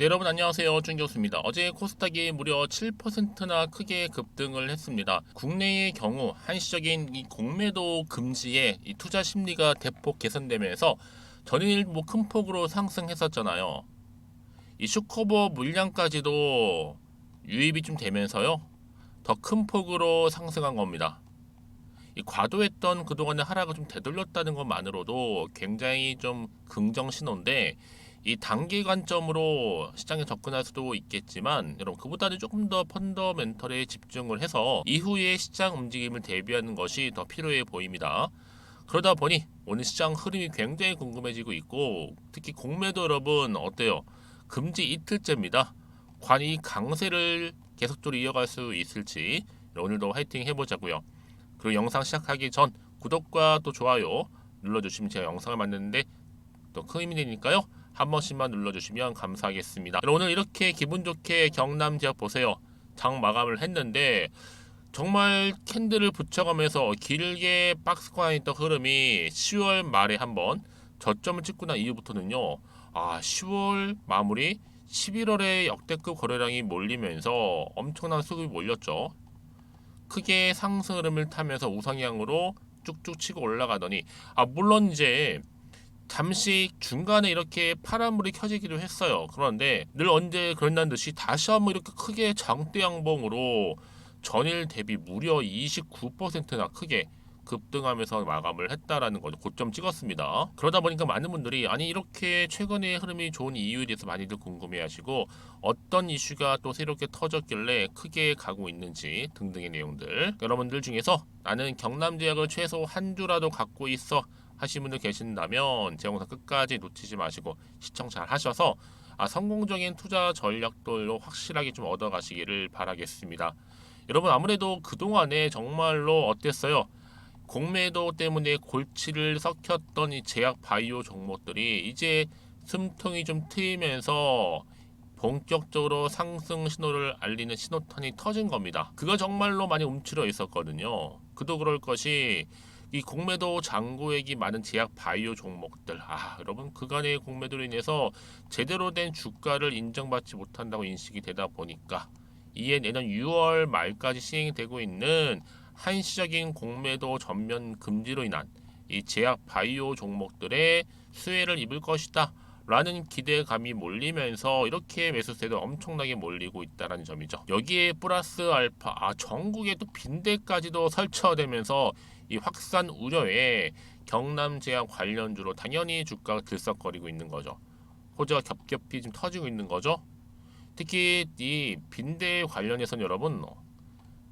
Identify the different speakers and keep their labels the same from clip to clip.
Speaker 1: 네, 여러분 안녕하세요. 준교수입니다. 어제 코스닥이 무려 7%나 크게 급등을 했습니다. 국내의 경우 한시적인 이 공매도 금지에 이 투자 심리가 대폭 개선되면서 전일 큰 폭으로 상승했었잖아요. 이 슈커버 물량까지도 유입이 좀 되면서요. 더 큰 폭으로 상승한 겁니다. 이 과도했던 그동안의 하락을 좀 되돌렸다는 것만으로도 굉장히 좀 긍정 신호인데, 이 단기 관점으로 시장에 접근할 수도 있겠지만 여러분 그보다는 조금 더 펀더멘털에 집중을 해서 이후의 시장 움직임을 대비하는 것이 더 필요해 보입니다. 그러다 보니 오늘 시장 흐름이 굉장히 궁금해지고 있고, 특히 공매도 여러분 어때요? 금지 이틀째입니다. 관이 강세를 계속적으로 이어갈 수 있을지 오늘도 화이팅 해보자고요. 그리고 영상 시작하기 전 구독과 또 좋아요 눌러주시면 제가 영상을 만드는데 또 큰 힘이 되니까요. 한 번씩만 눌러주시면 감사하겠습니다. 오늘 이렇게 기분 좋게 경남 지역 보세요. 장 마감을 했는데 정말 캔들을 붙여가면서 길게 박스권에 있던 흐름이 10월 말에 한번 저점을 찍고 난 이후부터는요. 10월 마무리 11월에 역대급 거래량이 몰리면서 엄청난 수급이 몰렸죠. 크게 상승 흐름을 타면서 우상향으로 쭉쭉 치고 올라가더니 물론 이제 잠시 중간에 이렇게 파란불이 켜지기도 했어요. 그런데 늘 언제 그런다는 듯이 다시 한번 이렇게 크게 장대 양봉으로 전일 대비 무려 29%나 크게 급등하면서 마감을 했다라는 거죠. 고점 찍었습니다. 그러다 보니까 많은 분들이 아니 이렇게 최근에 흐름이 좋은 이유에 대해서 많이들 궁금해하시고, 어떤 이슈가 또 새롭게 터졌길래 크게 가고 있는지 등등의 내용들, 여러분들 중에서 나는 경남제약을 최소 한 주라도 갖고 있어 하신 분들 계신다면 제 영상 끝까지 놓치지 마시고 시청 잘 하셔서 성공적인 투자 전략들로 확실하게 좀 얻어가시기를 바라겠습니다. 여러분 아무래도 그동안에 정말로 어땠어요? 공매도 때문에 골치를 썩혔던 이 제약 바이오 종목들이 이제 숨통이 좀 트이면서 본격적으로 상승 신호를 알리는 신호탄이 터진 겁니다. 그거 정말로 많이 움츠려 있었거든요. 그도 그럴 것이 이 공매도 잔고액이 많은 제약 바이오 종목들, 여러분 그간의 공매도로 인해서 제대로 된 주가를 인정받지 못한다고 인식이 되다 보니까 이에 내년 6월 말까지 시행이 되고 있는 한시적인 공매도 전면 금지로 인한 이 제약 바이오 종목들의 수혜를 입을 것이다 라는 기대감이 몰리면서 이렇게 매수세도 엄청나게 몰리고 있다는 점이죠. 여기에 플러스 알파 전국에 또 빈대까지도 설쳐되면서 이 확산 우려에 경남제약 관련주로 당연히 주가가 들썩거리고 있는 거죠. 호재가 겹겹이 지금 터지고 있는 거죠. 특히 이 빈대 관련해서는 여러분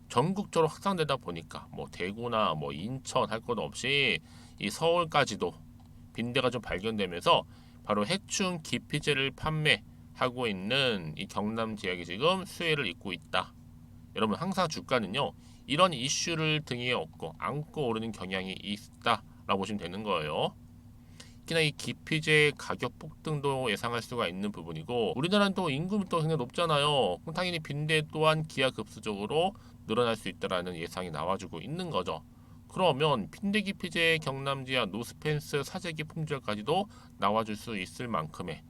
Speaker 1: 전국적으로 확산되다 보니까 대구나 인천 할 것 없이 이 서울까지도 빈대가 좀 발견되면서 바로 해충 기피제를 판매하고 있는 이 경남 지역이 지금 수혜를 입고 있다. 여러분 항상 주가는요 이런 이슈를 등에 업고 안고 오르는 경향이 있다라고 보시면 되는 거예요. 특히나 이 기피제 가격 폭등도 예상할 수가 있는 부분이고, 우리나라는 또 인구도 굉장히 높잖아요. 그럼 당연히 빈대 또한 기하급수적으로 늘어날 수 있다라는 예상이 나와주고 있는 거죠. 그러면 빈대 기피제 경남지와 노스펜스 사재기 품절까지도 나와줄 수 있을 만큼의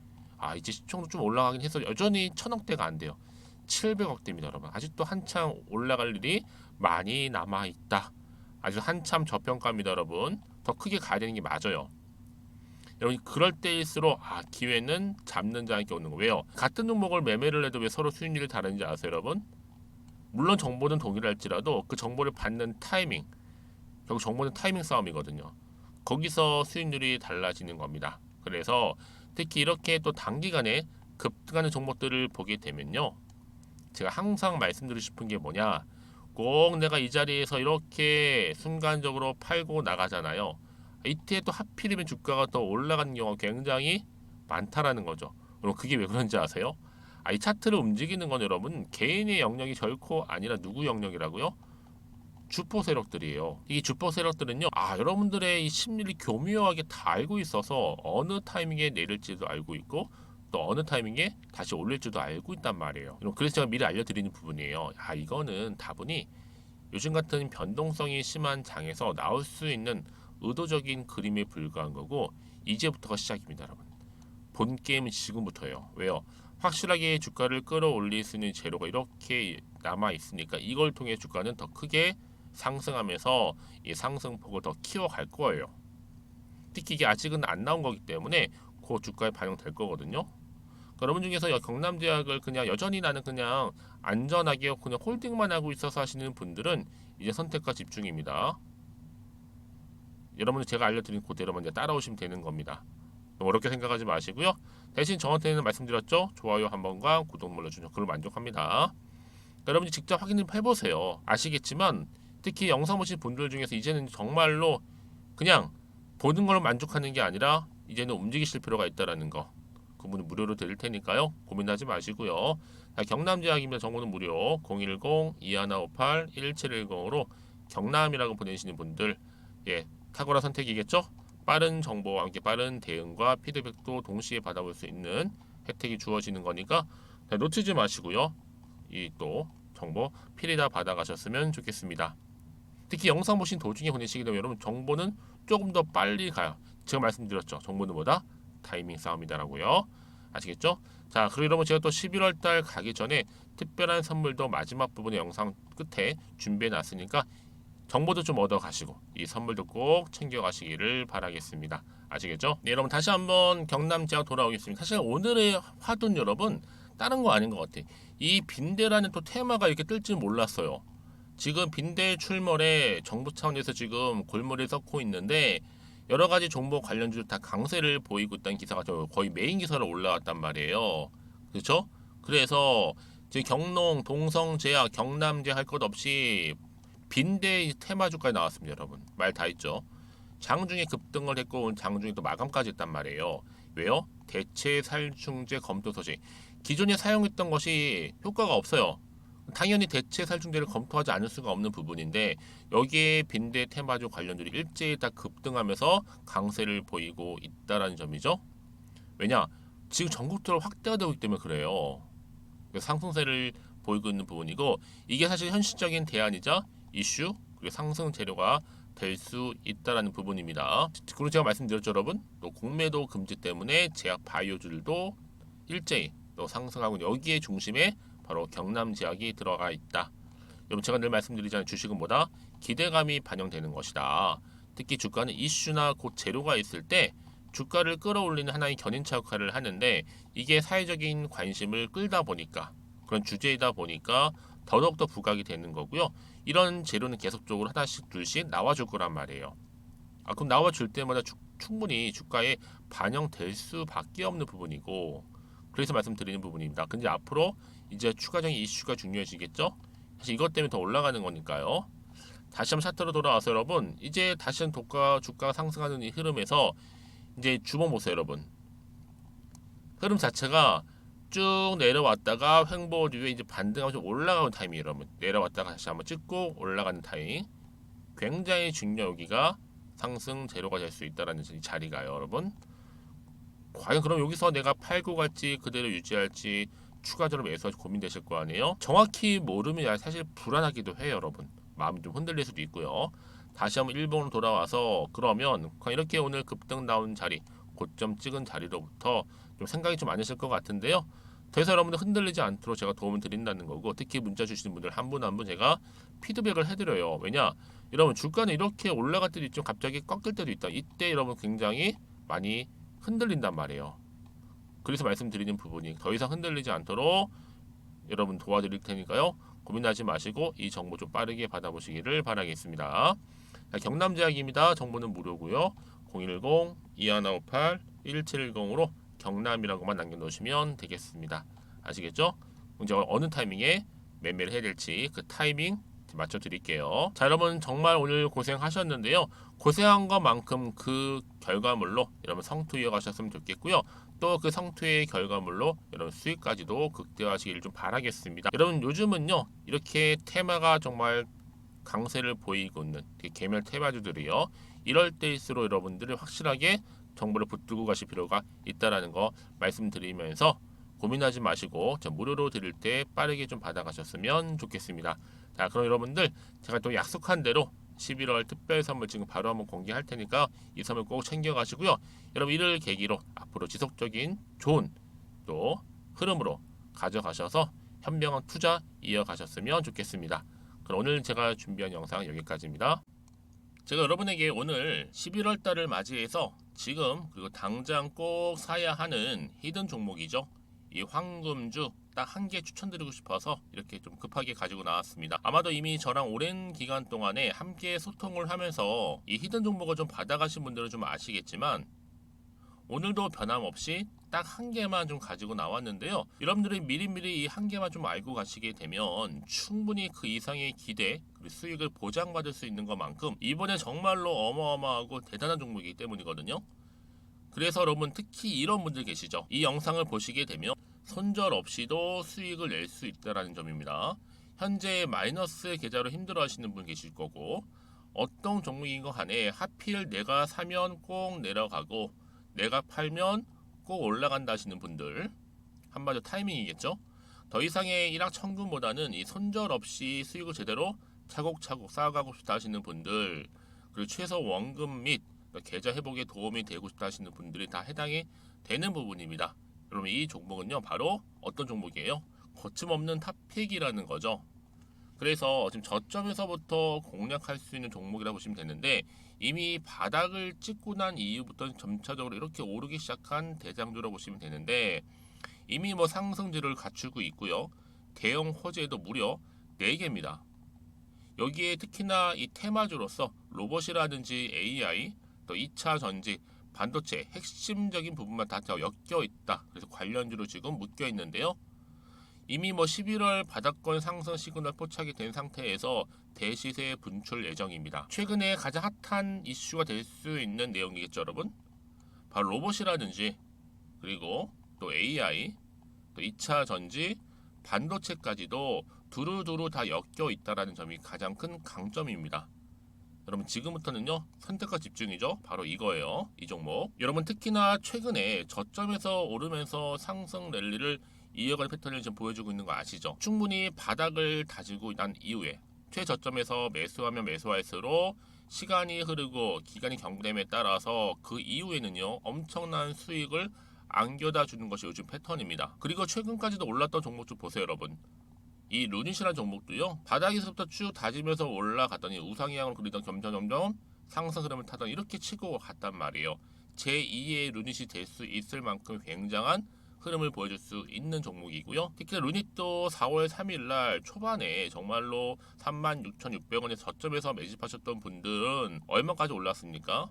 Speaker 1: 이제 시총도 좀 올라가긴 해서 여전히 1,000억대가 안 돼요. 700억대입니다, 여러분. 아직도 한참 올라갈 일이 많이 남아 있다. 아주 한참 저평가입니다, 여러분. 더 크게 가야 되는 게 맞아요. 여러분 그럴 때일수록 기회는 잡는 자에게 오는 거. 왜요? 같은 종목을 매매를 해도 왜 서로 수익률이 다른지 아세요, 여러분? 물론 정보는 동일할지라도 그 정보를 받는 타이밍, 결국 정보는 타이밍 싸움이거든요. 거기서 수익률이 달라지는 겁니다. 그래서 특히 이렇게 또 단기간에 급등하는 종목들을 보게 되면요, 제가 항상 말씀드리고 싶은 게 뭐냐, 꼭 내가 이 자리에서 이렇게 순간적으로 팔고 나가잖아요. 이때 또 하필이면 주가가 더 올라가는 경우가 굉장히 많다라는 거죠. 그럼 그게 왜 그런지 아세요? 이 차트를 움직이는 건 여러분 개인의 영역이 결코 아니라 누구 영역이라고요? 주포 세력들이에요. 이 주포 세력들은요, 여러분들의 이 심리를 교묘하게 다 알고 있어서 어느 타이밍에 내릴지도 알고 있고 또 어느 타이밍에 다시 올릴지도 알고 있단 말이에요. 그래서 제가 미리 알려드리는 부분이에요. 이거는 다분히 요즘 같은 변동성이 심한 장에서 나올 수 있는 의도적인 그림에 불과한 거고, 이제부터가 시작입니다, 여러분. 본 게임은 지금부터예요. 왜요? 확실하게 주가를 끌어올릴 수 있는 재료가 이렇게 남아 있으니까 이걸 통해 주가는 더 크게 상승하면서 이 상승폭을 더 키워갈 거예요. 특히 이게 아직은 안 나온 거기 때문에 그 주가에 반영될 거거든요. 그러니까 여러분 중에서 경남제약을 그냥 여전히 나는 그냥 안전하게 그냥 홀딩만 하고 있어서 하시는 분들은 이제 선택과 집중입니다. 여러분들 제가 알려드린 그대로만 이제 따라오시면 되는 겁니다. 너무 어렵게 생각하지 마시고요. 대신 저한테는 말씀드렸죠. 좋아요 한 번과 구독 눌러주셔서 그걸 만족합니다. 여러분이 직접 확인을 해보세요. 아시겠지만 특히 영상 보신 분들 중에서 이제는 정말로 그냥 보는 걸로 만족하는 게 아니라 이제는 움직이실 필요가 있다라는 거. 그분은 무료로 드릴 테니까요. 고민하지 마시고요. 자, 경남제약입니다. 정보는 무료 010-2158-1710으로 경남이라고 보내시는 분들 탁월한 선택이겠죠. 빠른 정보와 함께 빠른 대응과 피드백도 동시에 받아볼 수 있는 혜택이 주어지는 거니까 놓치지 마시고요. 이 또 정보 필히 다 받아가셨으면 좋겠습니다. 특히 영상 보신 도중에 보내시게 되면 여러분 정보는 조금 더 빨리 가요. 제가 말씀드렸죠. 정보는 뭐다? 타이밍 싸움이다라고요. 아시겠죠? 자, 그리고 여러분 제가 또 11월 달 가기 전에 특별한 선물도 마지막 부분의 영상 끝에 준비해 놨으니까 정보도 좀 얻어 가시고 이 선물도 꼭 챙겨 가시기를 바라겠습니다. 아시겠죠? 네, 여러분 다시 한번 경남제약 돌아오겠습니다. 사실 오늘의 화두는 여러분 다른 거 아닌 것 같아. 이 빈대라는 또 테마가 이렇게 뜰 줄 몰랐어요. 지금 빈대 출몰에 정부 차원에서 지금 골몰이 썩고 있는데 여러 가지 정보 관련주들 다 강세를 보이고 있다는 기사가 거의 메인 기사로 올라왔단 말이에요. 그렇죠? 그래서 지금 경농, 동성제약, 경남제 할 것 없이 빈대 테마주까지 나왔습니다, 여러분. 말 다 했죠. 장중에 급등을 했고 장중에 또 마감까지 했단 말이에요. 왜요? 대체 살충제 검토 소식. 기존에 사용했던 것이 효과가 없어요. 당연히 대체 살충제를 검토하지 않을 수가 없는 부분인데 여기에 빈대 테마주 관련들이 일제히 다 급등하면서 강세를 보이고 있다라는 점이죠. 왜냐? 지금 전국적으로 확대가 되고 있기 때문에 그래요. 상승세를 보이고 있는 부분이고 이게 사실 현실적인 대안이자 이슈 그리고 상승 재료가 될 수 있다라는 부분입니다. 그리고 제가 말씀드렸죠, 여러분. 또 공매도 금지 때문에 제약 바이오주들도 일제히 또 상승하고 여기에 중심에 바로 경남제약이 들어가 있다. 여러분 제가 늘 말씀드리잖아요. 주식은 뭐다? 기대감이 반영되는 것이다. 특히 주가는 이슈나 곧 재료가 있을 때 주가를 끌어올리는 하나의 견인차 역할을 하는데 이게 사회적인 관심을 끌다 보니까 그런 주제이다 보니까 더더욱더 부각이 되는 거고요. 이런 재료는 계속적으로 하나씩 둘씩 나와줄 거란 말이에요. 그럼 나와줄 때마다 충분히 주가에 반영될 수밖에 없는 부분이고 그래서 말씀드리는 부분입니다. 근데 앞으로 이제 추가적인 이슈가 중요해지겠죠? 사실 이것 때문에 더 올라가는 거니까요. 다시 한번 차트로 돌아와서 여러분 이제 다시 한번 주가가 상승하는 이 흐름에서 이제 주봉 보세요, 여러분. 흐름 자체가 쭉 내려왔다가 횡보 뒤에 이제 반등하면서 올라가는 타이밍 여러분. 내려왔다가 다시 한번 찍고 올라가는 타이밍. 굉장히 중요한 여기가 상승 재료가 될 수 있다라는 자리가요, 여러분. 과연 그럼 여기서 내가 팔고 갈지 그대로 유지할지 추가적으로 매수할지 고민되실 거 아니에요? 정확히 모르면 사실 불안하기도 해요, 여러분. 마음이 좀 흔들릴 수도 있고요. 다시 한번 일본으로 돌아와서 그러면 이렇게 오늘 급등 나온 자리, 고점 찍은 자리로부터 좀 생각이 좀 많으실 것 같은데요. 그래서 여러분들 흔들리지 않도록 제가 도움을 드린다는 거고 특히 문자 주시는 분들 한 분 한 분 제가 피드백을 해드려요. 왜냐? 여러분 주가는 이렇게 올라갈 때도 있죠. 갑자기 꺾일 때도 있다. 이때 여러분 굉장히 많이 흔들린단 말이에요. 그래서 말씀드리는 부분이 더 이상 흔들리지 않도록 여러분 도와드릴 테니까요. 고민하지 마시고 이 정보 좀 빠르게 받아보시기를 바라겠습니다. 경남제약입니다. 정보는 무료고요. 010-2158-1710으로 경남이라고만 남겨놓으시면 되겠습니다. 아시겠죠? 이제 어느 타이밍에 매매를 해야 될지 그 타이밍 맞춰 드릴게요. 자, 여러분 정말 오늘 고생하셨는데요. 고생한 것만큼 그 결과물로 여러분 성투 이어가셨으면 좋겠고요. 또 그 성투의 결과물로 여러분 수익까지도 극대화하시기를 좀 바라겠습니다. 여러분 요즘은요 이렇게 테마가 정말 강세를 보이고 있는 개별 테마주들이요. 이럴 때일수록 여러분들이 확실하게 정보를 붙들고 가실 필요가 있다라는 거 말씀드리면서 고민하지 마시고 무료로 드릴 때 빠르게 좀 받아가셨으면 좋겠습니다. 자, 그럼 여러분들 제가 또 약속한 대로 11월 특별 선물 지금 바로 한번 공개할 테니까 이 선물 꼭 챙겨 가시고요. 여러분 이를 계기로 앞으로 지속적인 좋은 또 흐름으로 가져가셔서 현명한 투자 이어가셨으면 좋겠습니다. 그럼 오늘 제가 준비한 영상 여기까지입니다. 제가 여러분에게 오늘 11월 달을 맞이해서 지금 그리고 당장 꼭 사야 하는 히든 종목이죠. 이 황금주 딱 한 개 추천드리고 싶어서 이렇게 좀 급하게 가지고 나왔습니다. 아마도 이미 저랑 오랜 기간 동안에 함께 소통을 하면서 이 히든 종목을 좀 받아가신 분들은 좀 아시겠지만 오늘도 변함없이 딱 한 개만 좀 가지고 나왔는데요. 여러분들이 미리미리 이 한 개만 좀 알고 가시게 되면 충분히 그 이상의 기대 그리고 수익을 보장받을 수 있는 것만큼 이번에 정말로 어마어마하고 대단한 종목이기 때문이거든요. 그래서 여러분 특히 이런 분들 계시죠. 이 영상을 보시게 되면 손절 없이도 수익을 낼 수 있다는 점입니다. 현재 마이너스 계좌로 힘들어 하시는 분 계실 거고 어떤 종목인 거 간에 하필 내가 사면 꼭 내려가고 내가 팔면 꼭 올라간다 하시는 분들, 한마디로 타이밍이겠죠. 더 이상의 일확천금보다는 이 손절 없이 수익을 제대로 차곡차곡 쌓아가고 싶다 하시는 분들, 그리고 최소 원금 및 계좌 회복에 도움이 되고 싶다 하시는 분들이 다 해당이 되는 부분입니다. 여러분 이 종목은요 바로 어떤 종목이에요? 거침없는 탑픽이라는 거죠. 그래서 지금 저점에서부터 공략할 수 있는 종목이라고 보시면 되는데 이미 바닥을 찍고 난 이후부터 점차적으로 이렇게 오르기 시작한 대장주라고 보시면 되는데 이미 뭐 상승지를 갖추고 있고요. 대형 호재도 무려 4개입니다. 여기에 특히나 이 테마주로서 로봇이라든지 AI, 또 2차 전지, 반도체 핵심적인 부분만 다 엮여 있다. 그래서 관련주로 지금 묶여 있는데요. 이미 뭐 11월 바닥권 상승 시그널 포착이 된 상태에서 대시세 분출 예정입니다. 최근에 가장 핫한 이슈가 될 수 있는 내용이겠죠, 여러분? 바로 로봇이라든지 그리고 또 AI, 또 2차 전지, 반도체까지도 두루두루 다 엮여 있다는 점이 가장 큰 강점입니다. 여러분 지금부터는요 선택과 집중이죠. 바로 이거예요. 이 종목. 여러분 특히나 최근에 저점에서 오르면서 상승 랠리를 이어갈 패턴을 지금 보여주고 있는 거 아시죠? 충분히 바닥을 다지고 난 이후에 최저점에서 매수하면 매수할수록 시간이 흐르고 기간이 경과됨에 따라서 그 이후에는요 엄청난 수익을 안겨다 주는 것이 요즘 패턴입니다. 그리고 최근까지도 올랐던 종목 좀 보세요, 여러분. 이 루닛이라는 종목도요 바닥에서부터 쭉 다지면서 올라갔더니 우상향으로 그리던 점점 상승 흐름을 타던 이렇게 치고 갔단 말이에요. 제2의 루닛이 될 수 있을 만큼 굉장한 흐름을 보여줄 수 있는 종목이고요. 특히 루닛도 4월 3일날 초반에 정말로 36,600원의 저점에서 매집하셨던 분들은 얼마까지 올랐습니까?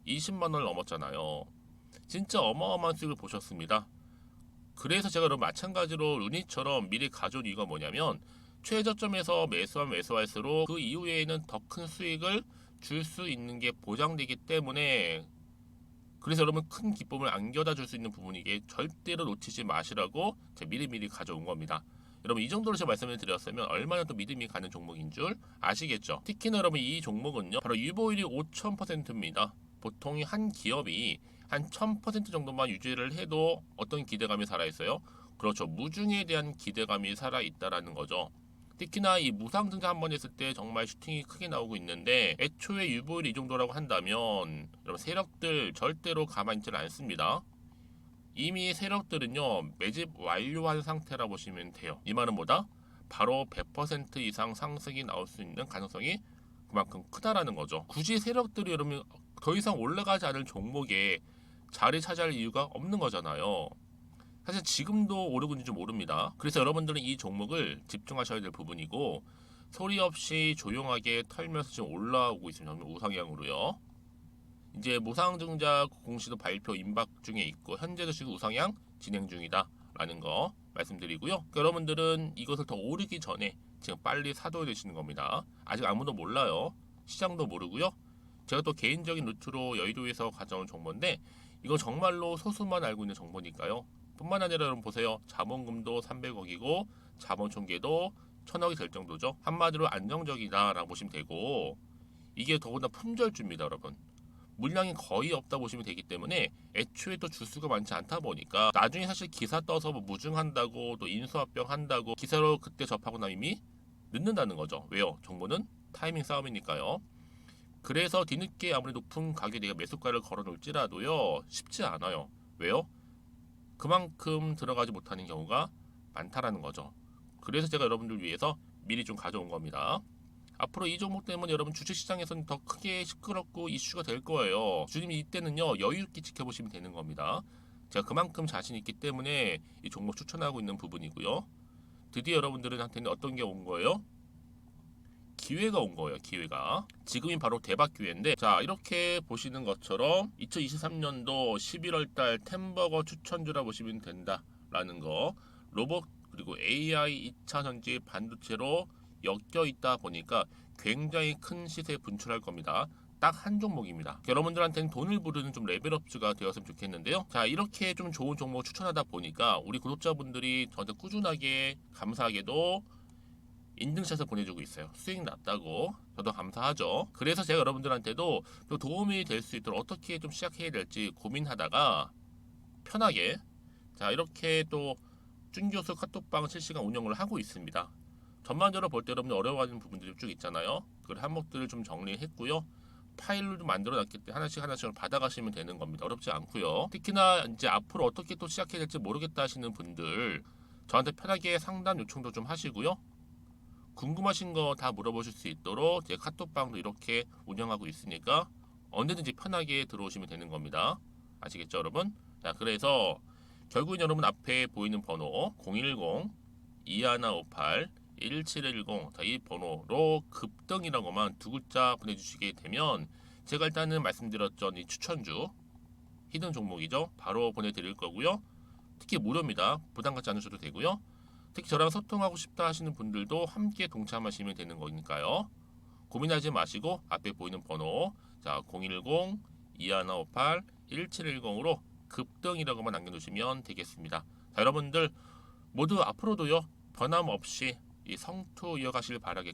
Speaker 1: 20만원을 넘었잖아요. 진짜 어마어마한 수익을 보셨습니다. 그래서 제가 여러분 마찬가지로 루닛처럼 미리 가져온 이유가 뭐냐면 최저점에서 매수하면 매수할수록 그 이후에는 더 큰 수익을 줄 수 있는 게 보장되기 때문에 그래서 여러분 큰 기쁨을 안겨다 줄 수 있는 부분이기에 절대로 놓치지 마시라고 제가 미리미리 가져온 겁니다. 여러분 이 정도로 제가 말씀을 드렸으면 얼마나 또 믿음이 가는 종목인 줄 아시겠죠? 특히나 여러분 이 종목은요 바로 유보율이 5000%입니다. 보통 한 기업이 한 1000% 정도만 유지를 해도 어떤 기대감이 살아있어요? 그렇죠. 무중에 대한 기대감이 살아있다라는 거죠. 특히나 이 무상증자 한 번 했을 때 정말 슈팅이 크게 나오고 있는데 애초에 유보율이 이 정도라고 한다면 여러분 세력들 절대로 가만히 있지는 않습니다. 이미 세력들은요 매집 완료한 상태라 보시면 돼요. 이 말은 뭐다? 바로 100% 이상 상승이 나올 수 있는 가능성이 그만큼 크다라는 거죠. 굳이 세력들이 여러분 더 이상 올라가지 않을 종목에 자리 차지할 이유가 없는 거잖아요. 사실 지금도 오르고 있는지 모릅니다. 그래서 여러분들은 이 종목을 집중하셔야 될 부분이고 소리 없이 조용하게 털면서 지금 올라오고 있습니다. 우상향으로요. 이제 무상증자 공시도 발표 임박 중에 있고 현재도 지금 우상향 진행 중이다 라는 거 말씀드리고요. 그러니까 여러분들은 이것을 더 오르기 전에 지금 빨리 사둬야 되시는 겁니다. 아직 아무도 몰라요. 시장도 모르고요. 제가 또 개인적인 루트로 여의도에서 가져온 정보인데 이거 정말로 소수만 알고 있는 정보니까요. 뿐만 아니라 여러분 보세요. 자본금도 300억이고 자본 총계도 1000억이 될 정도죠. 한마디로 안정적이다라고 보시면 되고 이게 더구나 품절주입니다, 여러분. 물량이 거의 없다 보시면 되기 때문에 애초에 또 주수가 많지 않다 보니까 나중에 사실 기사 떠서 뭐 무증한다고 또 인수합병 한다고 기사로 그때 접하고 나면 이미 늦는다는 거죠. 왜요? 정보는 타이밍 싸움이니까요. 그래서 뒤늦게 아무리 높은 가격에 내가 매수가를 걸어 놓을지라도요 쉽지 않아요. 왜요? 그만큼 들어가지 못하는 경우가 많다라는 거죠. 그래서 제가 여러분들 위해서 미리 좀 가져온 겁니다. 앞으로 이 종목 때문에 여러분 주식시장에서는 더 크게 시끄럽고 이슈가 될 거예요. 주님이 이때는요 여유 있게 지켜보시면 되는 겁니다. 제가 그만큼 자신 있기 때문에 이 종목 추천하고 있는 부분이고요. 드디어 여러분들한테는 어떤 게 온 거예요? 기회가 온 거예요. 기회가. 지금이 바로 대박 기회인데, 자 이렇게 보시는 것처럼 2023년도 11월달 템버거 추천주라 보시면 된다라는 거. 로봇 그리고 AI 2차 전지 반도체로 엮여 있다 보니까 굉장히 큰 시세 분출할 겁니다. 딱 한 종목입니다. 여러분들한테는 돈을 부르는 좀 레벨업주가 되었으면 좋겠는데요. 자 이렇게 좀 좋은 종목 추천하다 보니까 우리 구독자분들이 저한테 꾸준하게 감사하게도 인증샷을 보내주고 있어요. 수익 났다고. 저도 감사하죠. 그래서 제가 여러분들한테도 또 도움이 될 수 있도록 어떻게 좀 시작해야 될지 고민하다가 편하게 자 이렇게 또 준교수 카톡방 실시간 운영을 하고 있습니다. 전반적으로 볼 때 여러분들 어려워하는 부분들이 쭉 있잖아요. 그 항목들을 좀 정리했고요. 파일로 좀 만들어 놨기 때문에 하나씩 받아가시면 되는 겁니다. 어렵지 않고요. 특히나 이제 앞으로 어떻게 또 시작해야 될지 모르겠다 하시는 분들 저한테 편하게 상담 요청도 좀 하시고요. 궁금하신 거 다 물어보실 수 있도록 제 카톡방도 이렇게 운영하고 있으니까 언제든지 편하게 들어오시면 되는 겁니다. 아시겠죠, 여러분? 자, 그래서 결국은 여러분 앞에 보이는 번호 010-2158-1710 자, 이 번호로 급등이라고만 두 글자 보내주시게 되면 제가 일단은 말씀드렸던 이 추천주 히든 종목이죠. 바로 보내드릴 거고요. 특히 무료입니다. 부담 갖지 않으셔도 되고요. 특히 저랑 소통하고 싶다 하시는 분들도 함께 동참하시면 되는 거니까요. 고민하지 마시고 앞에 보이는 번호 자 010-2158-1710으로 급등이라고만 남겨주시면 되겠습니다. 자, 여러분들 모두 앞으로도요 변함없이 이 성투 이어가실 바라겠습니다.